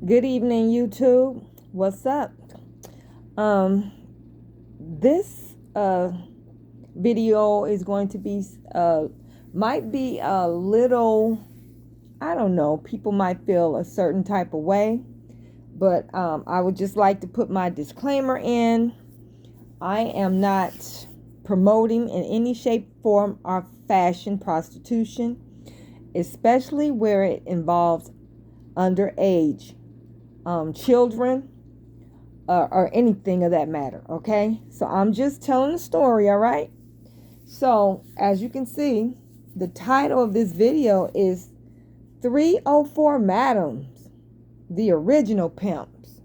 Good evening, YouTube. What's up? Um, this video is going to be might be a little, I don't know. People might feel a certain type of way, but I would just like to put my disclaimer in. I am not promoting in any shape, form, or fashion prostitution, especially where it involves underage children or anything of that matter. Okay, so I'm just telling the story. All right, so as you can see, the title of this video is 304 Madams, the original pimps.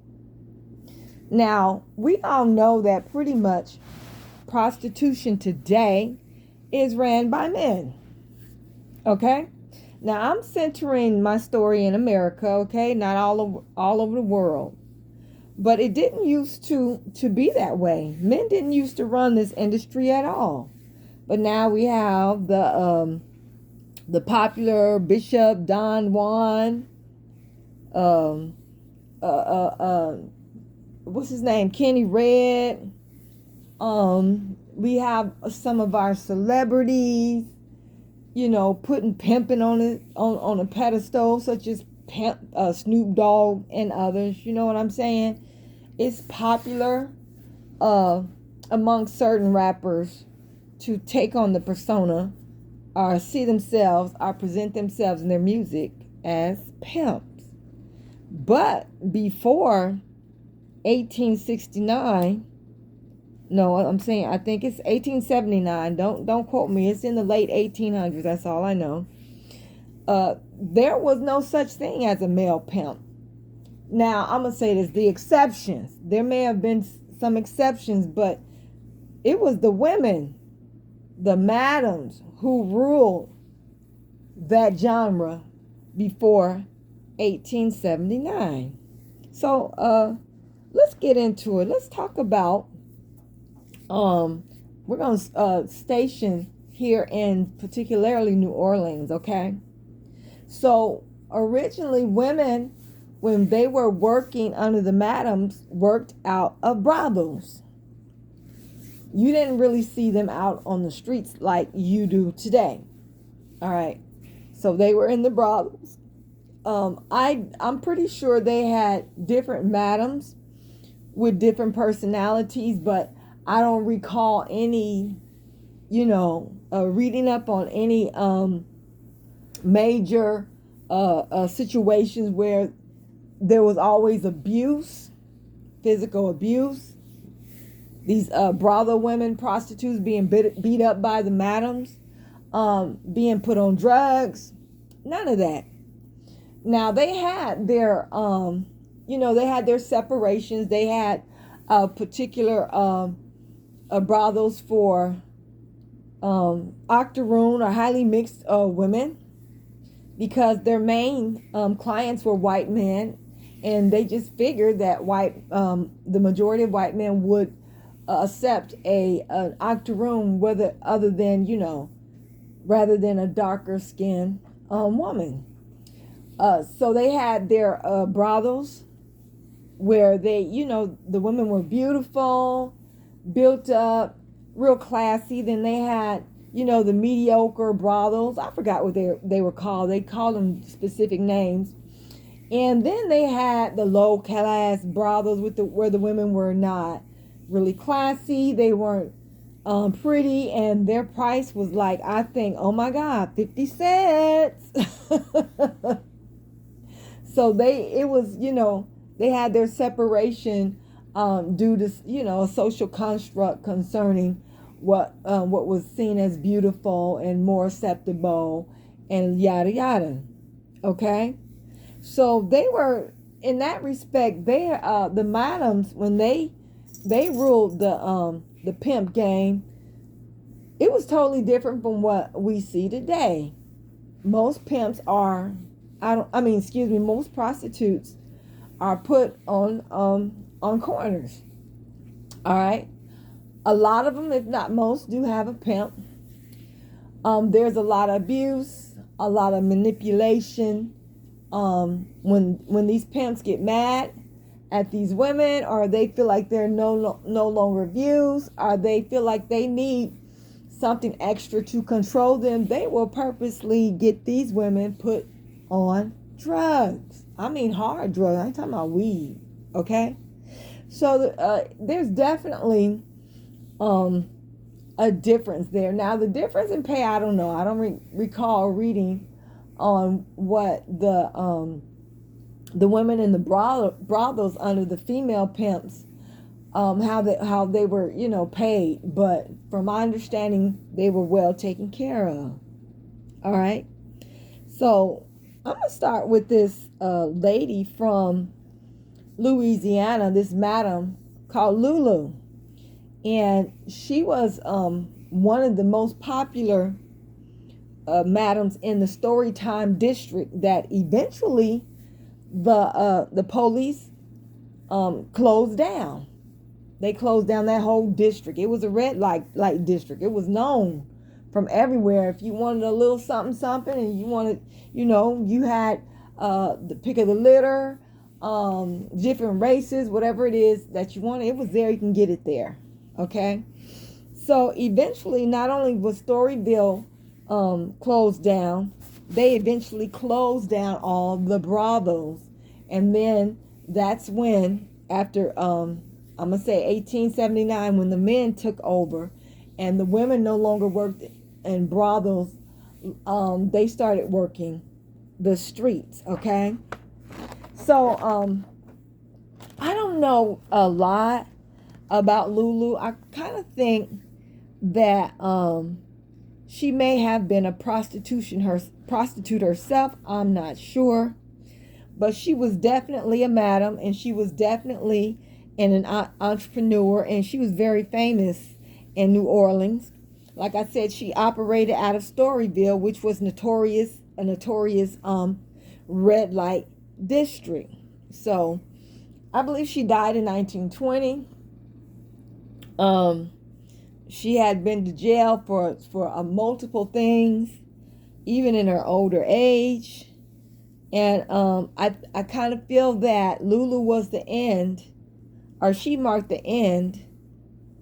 Now we all know that pretty much prostitution today is ran by men. Okay, now I'm centering my story in America, okay, not all over the world. But it didn't used to be that way. Men didn't used to run this industry at all. But now we have the popular Bishop Don Juan, um, uh, uh, uh, what's his name, Kenny Red. We have some of our celebrities, putting pimping on a pedestal, such as Snoop Dogg and others. You know what I'm saying? It's popular uh, among certain rappers to take on the persona or see themselves or present themselves in their music as pimps. But before 1869, no, I'm saying I think it's 1879. Don't quote me. It's in the late 1800s. That's all I know. There was no such thing as a male pimp. Now, I'm going to say this, the exceptions. There may have been some exceptions, but it was the women, the madams, who ruled that genre before 1879. So, let's get into it. Let's talk about, we're going to station here in particularly New Orleans, okay? So, originally, women, when they were working under the madams, worked out of brothels. You didn't really see them out on the streets like you do today. All right. So they were in the brothels. I'm pretty sure they had different madams with different personalities, but I don't recall any, reading up on any major situations where there was always abuse, physical abuse. These brothel women, prostitutes being beat up by the madams, being put on drugs. None of that. Now they had their, they had their separations. They had particular brothels for octoroon or highly mixed women, because their main clients were white men. And they just figured that the majority of white men would accept an octoroon, rather than a darker skinned woman. So they had their brothels where the women were beautiful, built up, real classy. Then they had, the mediocre brothels. I forgot what they were called. They called them specific names. And then they had the low class brothels where the women were not really classy. They weren't pretty, and their price was like, I think, oh my God, 50 cents. So they had their separation due to, a social construct concerning what was seen as beautiful and more acceptable and yada yada. Okay? So they were, in that respect, the madams, when they ruled the pimp game, it was totally different from what we see today. Most pimps are, most prostitutes are put on corners. All right, a lot of them, if not most, do have a pimp. There's a lot of abuse, a lot of manipulation. when these pimps get mad at these women, or they feel like they're no longer views, or they feel like they need something extra to control them, they will purposely get these women put on drugs. I mean hard drugs. I ain't talking about weed. Okay? So there's definitely a difference there. Now the difference in pay, I don't know. I don't recall reading on what the women in the brothels under the female pimps, how they were, paid. But from my understanding, they were well taken care of. All right. So I'm gonna start with this lady from Louisiana, this madam called Lulu, and she was one of the most popular madams in the Storytime district that eventually the police closed down. They closed down that whole district. It was a red light district. It was known from everywhere. If you wanted a little something, and you wanted, you had the pick of the litter, different races, whatever it is that you wanted, it was there. You can get it there. Okay. So eventually, not only was Storyville closed down, they eventually closed down all the brothels. And then that's when, after I'm gonna say 1879, when the men took over and the women no longer worked in brothels, they started working the streets. Okay. So I don't know a lot about Lulu. I kind of think that she may have been a prostitute herself. I'm not sure. But she was definitely a madam, and she was definitely an entrepreneur, and she was very famous in New Orleans. Like I said, she operated out of Storyville, which was a notorious red light district. So I believe she died in 1920. She had been to jail for multiple things, even in her older age. And I kind of feel that Lulu was the end, or she marked the end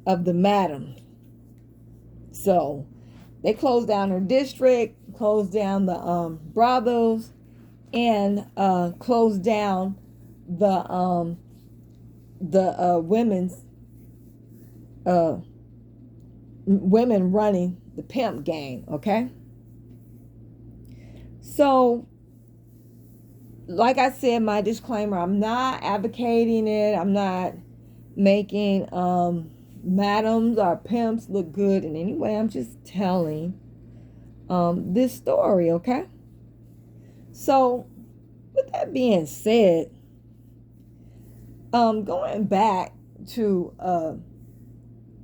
of the madam. So they closed down her district, closed down the brothels, and closed down the women's women running the pimp gang. Okay. So, like I said, my disclaimer, I'm not advocating it. I'm not making madams or pimps look good in any way. I'm just telling this story, okay? So, with that being said, going back to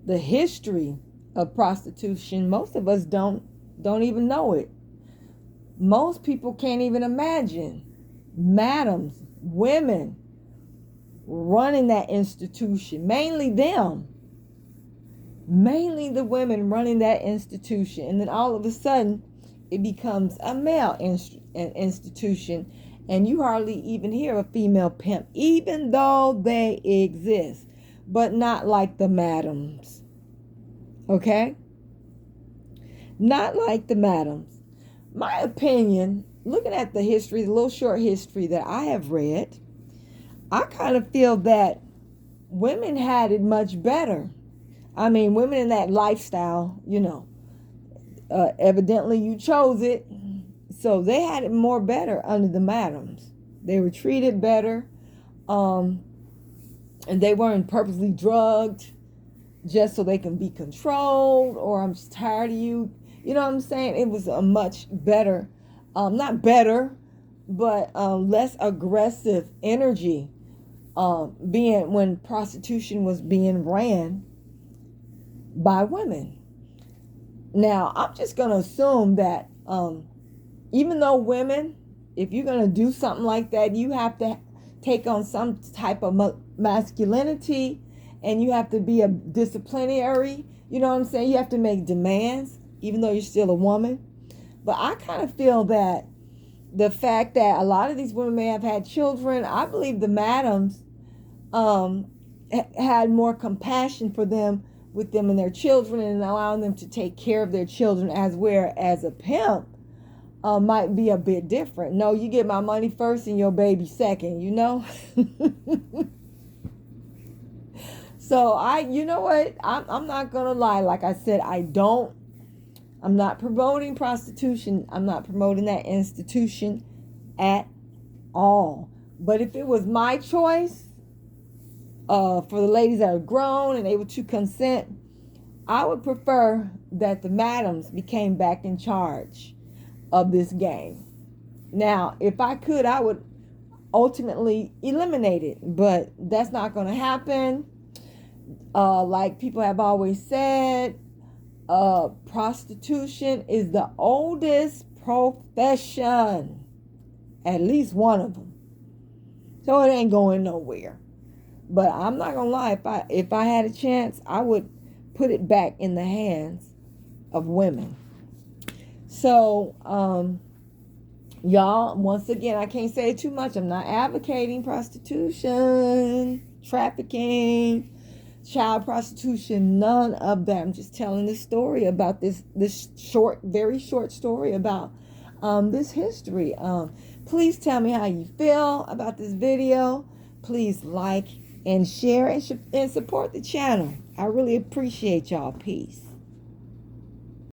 the history of prostitution, most of us don't even know it. Most people can't even imagine madams, women running that institution. Mainly them. Mainly the women running that institution. And then all of a sudden, it becomes a male institution. And you hardly even hear a female pimp, even though they exist. But not like the madams. Okay? Not like the madams. My opinion, looking at the history, the little short history that I have read, I kind of feel that women had it much better. I mean, women in that lifestyle, evidently you chose it. So they had it more better under the madams. They were treated better. And they weren't purposely drugged just so they can be controlled, or I'm just tired of you. You know what I'm saying? It was a much better, not better, but less aggressive energy being when prostitution was being ran by women. Now, I'm just going to assume that even though women, if you're going to do something like that, you have to take on some type of masculinity, and you have to be a disciplinary. You know what I'm saying? You have to make demands, even though you're still a woman. But I kind of feel that the fact that a lot of these women may have had children, I believe the madams had more compassion for them, with them and their children, and allowing them to take care of their children, as whereas a pimp might be a bit different. No, you get my money first and your baby second, you know? So you know what? I'm not going to lie. Like I said, I'm not promoting prostitution. I'm not promoting that institution at all. But if it was my choice, for the ladies that are grown and able to consent, I would prefer that the madams became back in charge of this game. Now, if I could, I would ultimately eliminate it, but that's not going to happen. Like people have always said, prostitution is the oldest profession, at least one of them. So it ain't going nowhere. But I'm not gonna lie, if I had a chance, I would put it back in the hands of women. So, y'all, once again, I can't say too much. I'm not advocating prostitution, trafficking, child prostitution, none of that. I'm just telling this story about this very short story about this history. Please tell me how you feel about this video. Please like and share and support the channel. I really appreciate y'all. Peace.